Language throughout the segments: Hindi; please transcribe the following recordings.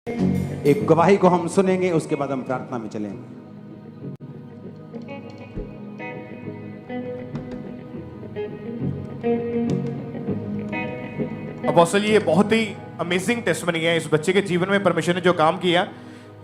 एक गवाही को हम सुनेंगे, उसके बाद हम प्रार्थना में चलेंगे। अपोस्टल, ये बहुत ही अमेजिंग टेस्टमनी है इस बच्चे के जीवन में परमेश्वर ने जो काम किया।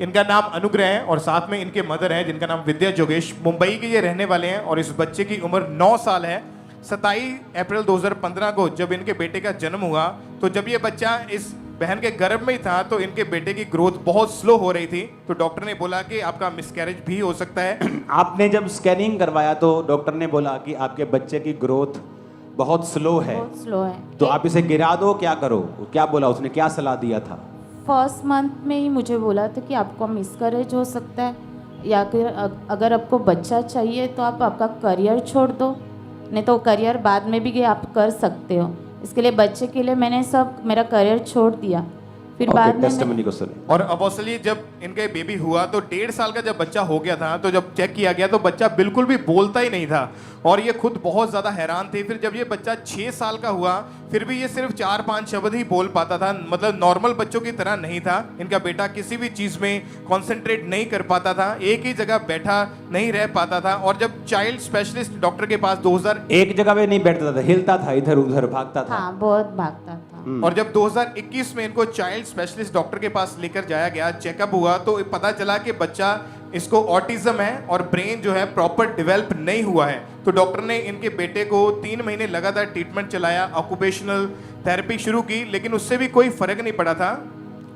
इनका नाम अनुग्रह है और साथ में इनके मदर है जिनका नाम विद्या जोगेश। मुंबई के ये रहने वाले हैं और इस बच्चे की उम्र 9 साल है। 27 अप्रैल 2015 को जब इनके बेटे का जन्म हुआ, तो जब ये बच्चा इस बहन के गर्भ में ही था तो इनके बेटे की ग्रोथ बहुत स्लो हो रही थी। तो डॉक्टर ने बोला कि आपका मिसकैरेज भी हो सकता है। आपने जब स्कैनिंग करवाया तो डॉक्टर ने बोला कि आपके बच्चे की ग्रोथ बहुत स्लो है। बहुत स्लो है। तो आप इसे गिरा दो, क्या करो? क्या बोला उसने, क्या सलाह दिया था? फर्स्ट मंथ में ही मुझे बोला था कि आपको मिसकैरेज हो सकता है, या फिर अगर आपको बच्चा चाहिए तो आप आपका करियर छोड़ दो, नहीं तो करियर बाद में भी आप कर सकते हो। इसके लिए बच्चे के लिए मैंने सब मेरा करियर छोड़ दिया। फिर बाद में टेस्टिमनी को सुने। और अपोस्टल, जब इनके बेबी हुआ तो 1.5 साल का जब बच्चा हो गया था, तो जब चेक किया गया तो बच्चा बिल्कुल भी बोलता ही नहीं था और ये खुद बहुत ज़्यादा हैरान थे। फिर जब ये बच्चा 6 साल का हुआ, फिर भी ये सिर्फ 4-5 शब्द ही बोल पाता था, मतलब नॉर्मल बच्चों की तरह नहीं था। इनका बेटा किसी भी चीज़ में कॉन्सेंट्रेट नहीं कर पाता था, एक ही जगह बैठा नहीं रह पाता था। और जब चाइल्ड स्पेशलिस्ट डॉक्टर के पास 2000 एक जगह पे नहीं बैठता था, हिलता था, इधर उधर भागता था। हाँ, बहुत भागता था। और जब 2021 में इनको चाइल्ड स्पेशलिस्ट डॉक्टर के पास लेकर जाया गया, चेकअप हुआ, तो पता चला कि बच्चा इसको ऑटिज्म है और ब्रेन जो है प्रॉपर डेवलप नहीं हुआ है। तो डॉक्टर ने इनके बेटे को 3 महीने लगातार ट्रीटमेंट चलाया, ऑक्यूपेशनल थेरेपी शुरू की, लेकिन उससे भी कोई फर्क नहीं पड़ा था।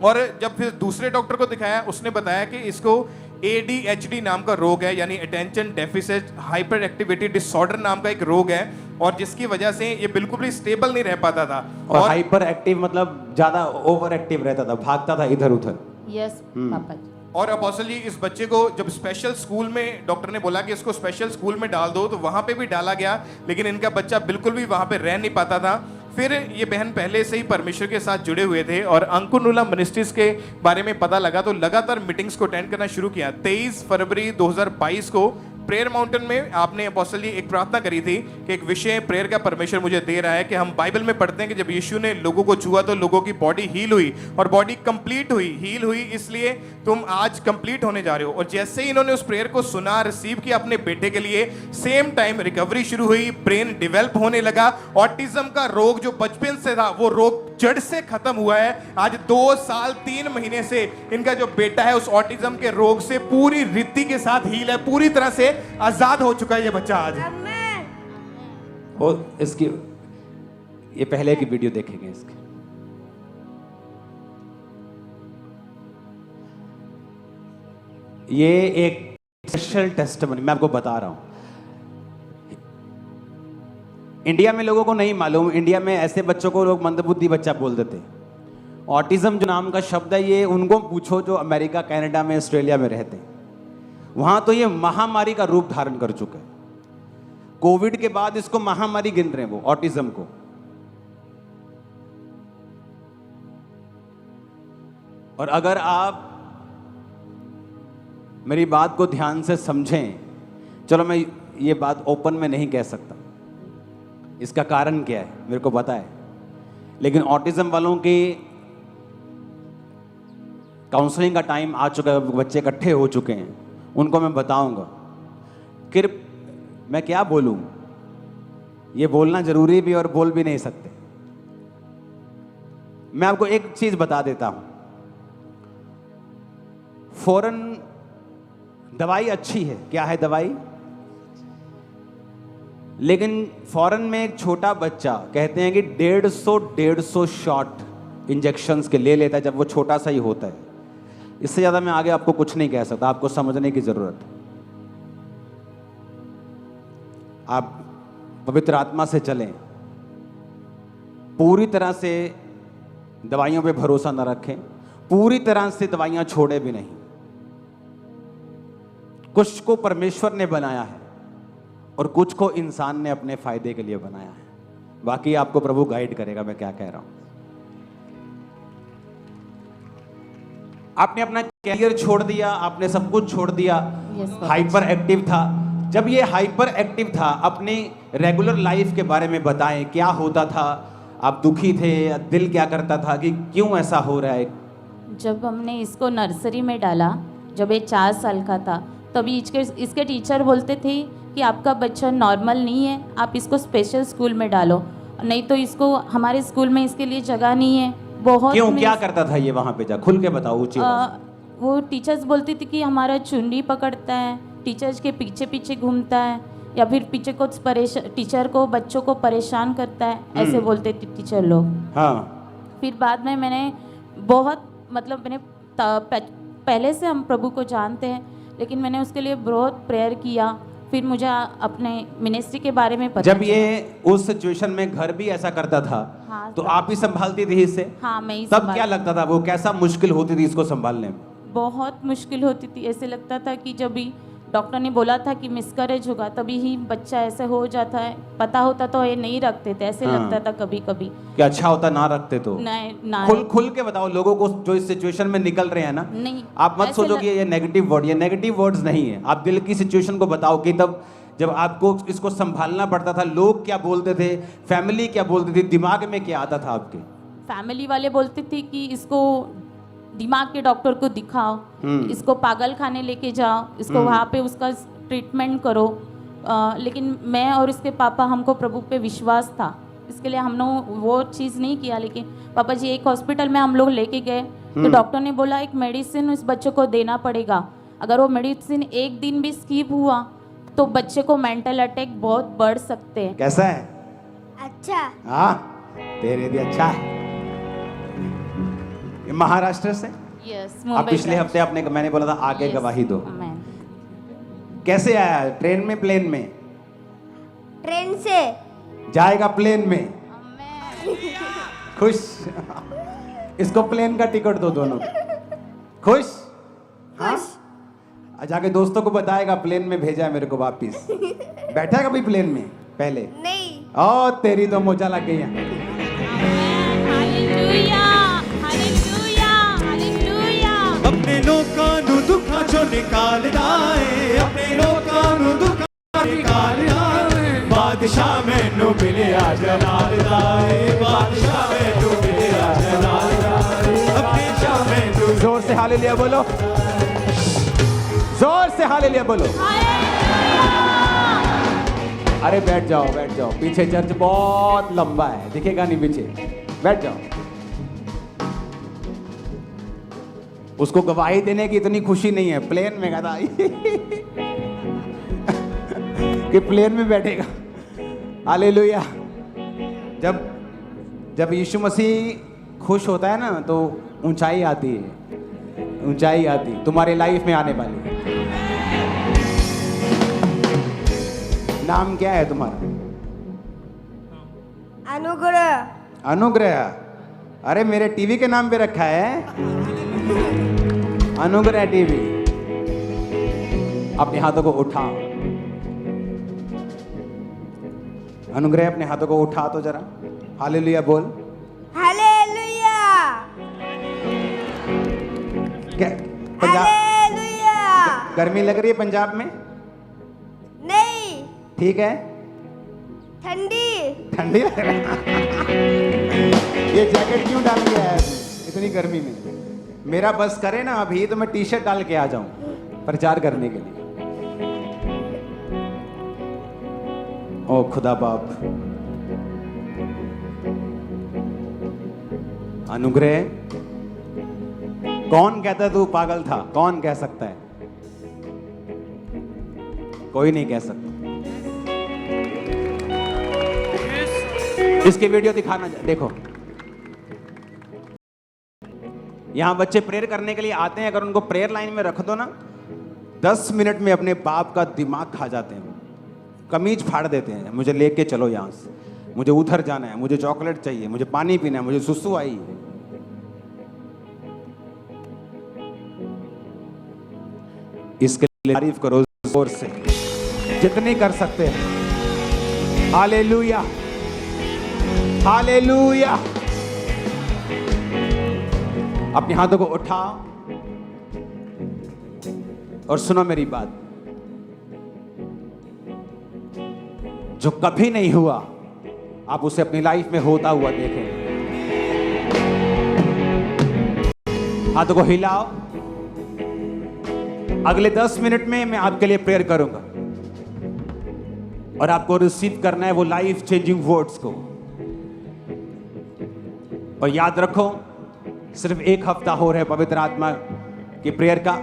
और जब फिर दूसरे डॉक्टर को दिखाया, उसने बताया कि इसको ADHD नाम का रोग है, यानी attention deficit hyper activity disorder नाम का एक रोग है, और जिसकी वजह से ये बिल्कुल भी स्टेबल नहीं रह पाता था। और हाइपर एक्टिव मतलब ज्यादा ओवर एक्टिव रहता था, भागता था इधर उधर। यस पापा जी। और अपोस्टल जी, इस बच्चे को जब स्पेशल स्कूल में डॉक्टर ने बोला कि इसको स्पेशल स्कूल में डाल दो, तो वहां पे भी डाला गया, लेकिन इनका बच्चा बिल्कुल भी वहां पे रह नहीं पाता था। फिर ये बहन पहले से ही परमेश्वर के साथ जुड़े हुए थे और अंकुनुला मिनिस्ट्रीज के बारे में पता लगा तो लगातार मीटिंग्स को अटेंड करना शुरू किया। 23 फरवरी 2022 को प्रेयर माउंटेन में आपने अपोस्टल जी एक प्रार्थना करी थी कि एक विषय प्रेयर का परमेश्वर मुझे दे रहा है कि हम बाइबल में पढ़ते हैं कि जब यीशु ने लोगों को छुआ तो लोगों की बॉडी हील हुई और बॉडी कंप्लीट हुई, हील हुई, इसलिए तुम आज कंप्लीट होने जा रहे हो। और जैसे ही इन्होंने उस प्रेयर को सुना, रिसीव किया अपने बेटे के लिए, सेम टाइम रिकवरी शुरू हुई, ब्रेन डेवलप होने लगा। ऑटिज्म का रोग जो बचपन से था वो रोग जड़ से खत्म हुआ है। आज 2 साल 3 महीने से इनका जो बेटा है उस ऑटिज्म के रोग से पूरी रीति के साथ हील है, पूरी तरह से आजाद हो चुका है ये बच्चा आज। और इसकी ये पहले की वीडियो देखेंगे इसके। ये एक स्पेशल टेस्टिमनी मैं आपको बता रहा हूं। इंडिया में लोगों को नहीं मालूम, इंडिया में ऐसे बच्चों को लोग मंदबुद्धि बच्चा बोल देते। ऑटिज्म जो नाम का शब्द है, ये उनको पूछो जो अमेरिका, कनाडा में, ऑस्ट्रेलिया में रहते हैं, वहां तो ये महामारी का रूप धारण कर चुका है। कोविड के बाद इसको महामारी गिन रहे हैं वो ऑटिज्म को। और अगर आप मेरी बात को ध्यान से समझें, चलो मैं ये बात ओपन में नहीं कह सकता, इसका कारण क्या है मेरे को पता है, लेकिन ऑटिज्म वालों की काउंसलिंग का टाइम आ चुका है, बच्चे इकट्ठे हो चुके हैं, उनको मैं बताऊंगा। फिर मैं क्या बोलूं, ये बोलना जरूरी भी और बोल भी नहीं सकते। मैं आपको एक चीज बता देता हूं, फौरन दवाई अच्छी है, क्या है दवाई, लेकिन फॉरेन में एक छोटा बच्चा कहते हैं कि 150 शॉट इंजेक्शंस के ले लेता है जब वो छोटा सा ही होता है। इससे ज़्यादा मैं आगे आपको कुछ नहीं कह सकता, आपको समझने की ज़रूरत है। आप पवित्र आत्मा से चलें, पूरी तरह से दवाइयों पे भरोसा न रखें, पूरी तरह से दवाइयाँ छोड़े भी नहीं। कुछ को परमेश्वर ने बनाया है और कुछ को इंसान ने अपने फायदे के लिए बनाया है। बाकी आपको प्रभु गाइड करेगा मैं क्या कह रहा हूं। आपने अपना कैरियर छोड़ दिया, आपने सब कुछ छोड़ दिया। हाइपर एक्टिव था, जब ये हाइपर एक्टिव था अपनी रेगुलर लाइफ के बारे में बताएं, क्या होता था, आप दुखी थे, दिल क्या करता था कि क्यों ऐसा हो रहा है, जब हमने इसको नर्सरी में डाला, जब ये 4 साल का था, तभी इसके टीचर बोलते थे कि आपका बच्चा नॉर्मल नहीं है, आप इसको स्पेशल स्कूल में डालो, नहीं तो इसको हमारे स्कूल में इसके लिए जगह नहीं है। बहुत क्यों, क्या करता था ये वहाँ पे? जा खुल के बताओ, ऊंची आवाज़ से। वो टीचर्स बोलती थी कि हमारा चुन्नी पकड़ता है, टीचर्स के पीछे पीछे घूमता है, या फिर पीछे को टीचर को बच्चों को परेशान करता है, ऐसे बोलते थे टीचर लोग। हाँ, फिर बाद में मैंने बहुत मतलब पहले से हम प्रभु को जानते हैं, लेकिन मैंने उसके लिए बहुत प्रेयर किया। फिर मुझे अपने मिनिस्ट्री के बारे में पता जब ये उस सिचुएशन में घर भी ऐसा करता था, हाँ, तो आप ही संभालती थी इसे? हाँ, मैं ही तब क्या लगता था, वो कैसा मुश्किल होती थी इसको संभालने में? बहुत मुश्किल होती थी। ऐसे लगता था कि जब भी डॉक्टर ने बोला था कि मिसकैरेज होगा, तभी ही बच्चा ऐसे हो जाता है। पता होता तो ये नहीं रखते थे, ऐसे हाँ। लगता था कभी कभी। क्या अच्छा होता ना रखते तो? नहीं ना, खुल के बताओ लोगों को जो इस सिचुएशन में निकल रहे हैं ना। नहीं, आप मत ऐसे सोचो कि ये नेगेटिव वर्ड, ये नेगेटिव वर्ड्स नहीं है। आप दिल की सिचुएशन को बताओ कि तब जब आपको इसको संभालना पड़ता था, लोग क्या बोलते थे, फैमिली क्या बोलती थी, दिमाग में क्या आता था आपके? फैमिली वाले बोलते थे कि इसको दिमाग के डॉक्टर को दिखाओ, इसको पागल खाने लेके जाओ, इसको वहाँ पे उसका ट्रीटमेंट करो। लेकिन मैं और इसके पापा, हमको प्रभु पे विश्वास था, इसके लिए हमने वो चीज़ नहीं किया। लेकिन पापा जी एक हॉस्पिटल में हम लोग लेके गए, तो डॉक्टर ने बोला एक मेडिसिन उस बच्चे को देना पड़ेगा, अगर वो मेडिसिन एक दिन भी स्किप हुआ तो बच्चे को मेंटल अटैक बहुत बढ़ सकते हैं। कैसा है? अच्छा। हाँ, तेरे लिए अच्छा है। ये महाराष्ट्र से? यस, आप पिछले हफ्ते आपने, मैंने बोला था आगे गवाही दो। कैसे आया? ट्रेन में, प्लेन में? ट्रेन से। जाएगा प्लेन में? खुश? इसको प्लेन का टिकट दो दोनों। खुश? हाँ? जाके दोस्तों को बताएगा प्लेन में भेजा है मेरे को वापिस। बैठा है कभी प्लेन में पहले? नहीं। ओ तेरी तो मोजा लग गई है। अपने लोकां नू दुखां चों निकालदा है, अपने लोकां नू दुखां निकालदा है। बादशाह मैनू मिलिया जलाल दा है, बादशाह मैनू मिलिया जलाल दा है। अपने शाह मैनू। जोर से हालेलुया बोलो, जोर से हालेलुया बोलो। अरे बैठ जाओ, बैठ जाओ, पीछे चर्च बहुत लंबा है, दिखेगा नहीं पीछे, बैठ जाओ। उसको गवाही देने की इतनी खुशी नहीं है, प्लेन में गया कि प्लेन में बैठेगा। हालेलुया। जब यीशु मसीह खुश होता है ना, तो ऊंचाई आती है, ऊंचाई आती तुम्हारे लाइफ में आने वाली है। नाम क्या है तुम्हारा? अनुग्रह। अनुग्रह? अरे मेरे टीवी के नाम पे रखा है, अनुग्रह टीवी। अपने हाथों को उठाओ। अनुग्रह अपने हाथों को उठा तो जरा, हालेलुया बोल। हालेलुया। क्या पंजाब? हालेलुया। गर्मी लग रही है पंजाब में? नहीं। ठीक है। ठंडी। ठंडी लग रही है। ये जैकेट क्यों डाल के आया इतनी गर्मी में? मेरा बस करे ना अभी तो मैं टी शर्ट डाल के आ जाऊं प्रचार करने के लिए। ओ खुदा बाप, अनुग्रह, कौन कहता तू पागल था? कौन कह सकता है? कोई नहीं कह सकता। इसकी वीडियो दिखाना, देखो यहां बच्चे प्रेयर करने के लिए आते हैं, अगर उनको प्रेयर लाइन में रख दो ना, 10 मिनट में अपने बाप का दिमाग खा जाते हैं, कमीज फाड़ देते हैं। मुझे लेके चलो यहां से, मुझे उधर जाना है, मुझे चॉकलेट चाहिए, मुझे पानी पीना है, मुझे सुसु आई है। इसके लिए तारीफ करो जोर से, जितनी कर सकते हैं। Hallelujah, hallelujah. अपने हाथों को उठाओ और सुनो मेरी बात। जो कभी नहीं हुआ आप उसे अपनी लाइफ में होता हुआ देखें। हाथों को हिलाओ। अगले 10 मिनट में मैं आपके लिए प्रेयर करूंगा और आपको रिसीव करना है वो लाइफ चेंजिंग वर्ड्स को। और याद रखो, सिर्फ 1 हफ्ता हो रहा है पवित्र आत्मा की प्रेयर का,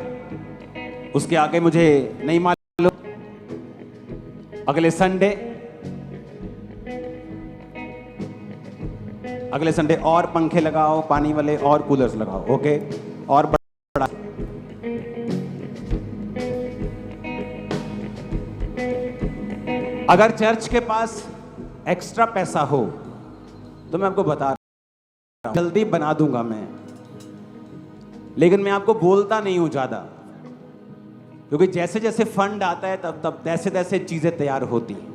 उसके आगे मुझे नहीं मालूम। अगले संडे और पंखे लगाओ, पानी वाले और कूलर्स लगाओ, ओके? और बड़ा अगर चर्च के पास एक्स्ट्रा पैसा हो तो मैं आपको बता रहा हूं, जल्दी बना दूंगा मैं, लेकिन मैं आपको बोलता नहीं हूं ज्यादा, क्योंकि जैसे जैसे फंड आता है तब तब तैसे तैसे चीजें तैयार होती हैं।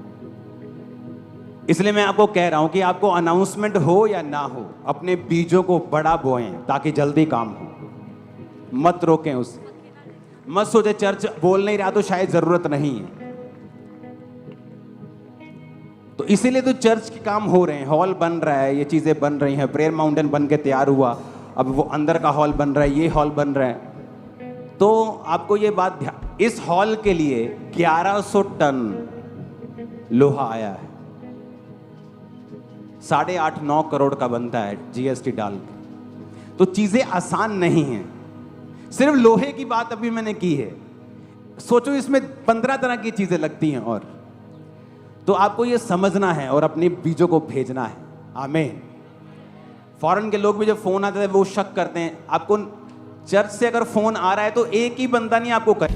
इसलिए मैं आपको कह रहा हूं कि आपको अनाउंसमेंट हो या ना हो, अपने बीजों को बड़ा बोएं ताकि जल्दी काम हो। मत रोकें उसे। मत सोचे चर्च बोल नहीं रहा तो शायद जरूरत नहीं है। तो इसीलिए तो चर्च के काम हो रहे हैं, हॉल बन रहा है, ये चीजें बन रही हैं, प्रेयर माउंटेन बन के तैयार हुआ, अब वो अंदर का हॉल बन रहा है, ये हॉल बन रहा है। तो आपको ये बात ध्यान, इस हॉल के लिए 1100 टन लोहा आया है, 8.5-9 करोड़ का बनता है जीएसटी डाल के। तो चीजें आसान नहीं हैं। सिर्फ लोहे की बात अभी मैंने की है, सोचो इसमें 15 तरह की चीजें लगती हैं। और तो आपको ये समझना है और अपने बीजों को भेजना है। आमीन। फॉरेन के लोग भी जब फोन आते हैं वो शक करते हैं। आपको चर्च से अगर फोन आ रहा है तो एक ही बंदा नहीं आपको करे।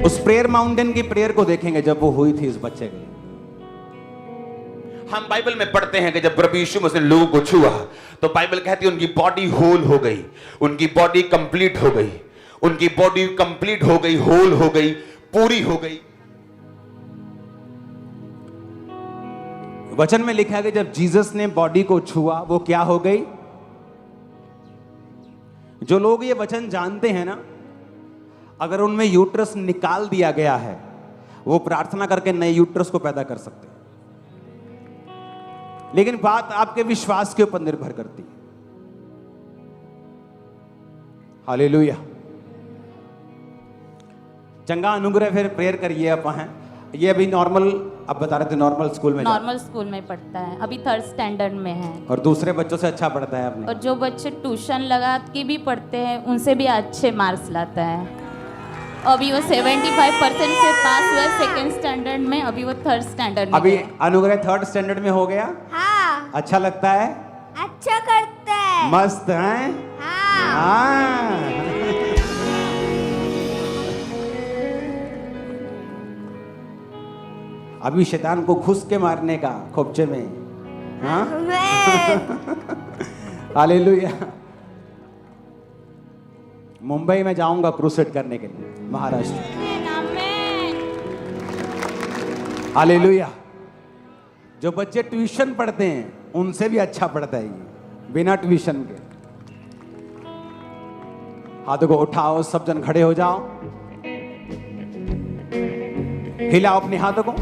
उस प्रेयर माउंटेन की प्रेयर को देखेंगे जब वो हुई थी इस बच्चे के लिए। हम बाइबल में पढ़ते हैं कि जब प्रभु यीशु मसीह ने लोगों को छुआ तो बाइबल कहती है उनकी बॉडी होल हो गई, उनकी बॉडी कंप्लीट हो गई, उनकी बॉडी कंप्लीट हो गई, होल हो गई, पूरी हो गई। वचन में लिखा है कि जब जीसस ने बॉडी को छुआ वो क्या हो गई। जो लोग ये वचन जानते हैं ना, अगर उनमें यूट्रस निकाल दिया गया है वो प्रार्थना करके नए यूट्रस को पैदा कर सकते हैं। लेकिन बात आपके विश्वास के ऊपर निर्भर करती है। हालेलुया। चंगा अनुग्रह फिर प्रेयर करिए। आप हैं ये अभी नॉर्मल, आप बता रहे थे नॉर्मल स्कूल में, नॉर्मल स्कूल में पढ़ता है, अभी 3rd स्टैंडर्ड में है। और दूसरे बच्चों से अच्छा पढ़ता है आपने? और जो बच्चे ट्यूशन लगा के भी पढ़ते हैं उनसे भी अच्छे मार्क्स लाता है। अभी वो 75% से पास हुआ 2nd स्टैंडर्ड में, अभी वो 3rd स्टैंडर्ड में। अभी अनुग्रह 3rd स्टैंडर्ड में हो गया। हाँ, अच्छा लगता है? अच्छा करता है। मस्त है। हाँ, हाँ। अभी शैतान को घुस के मारने का खोपचे में। हाँ, हालेलुया। मुंबई में जाऊंगा क्रूसेड करने के लिए, महाराष्ट्र। हालेलुया। जो बच्चे ट्यूशन पढ़ते हैं उनसे भी अच्छा पढ़ता है ये, बिना ट्यूशन के। हाथों को उठाओ, सब जन खड़े हो जाओ, हिलाओ अपने हाथों को।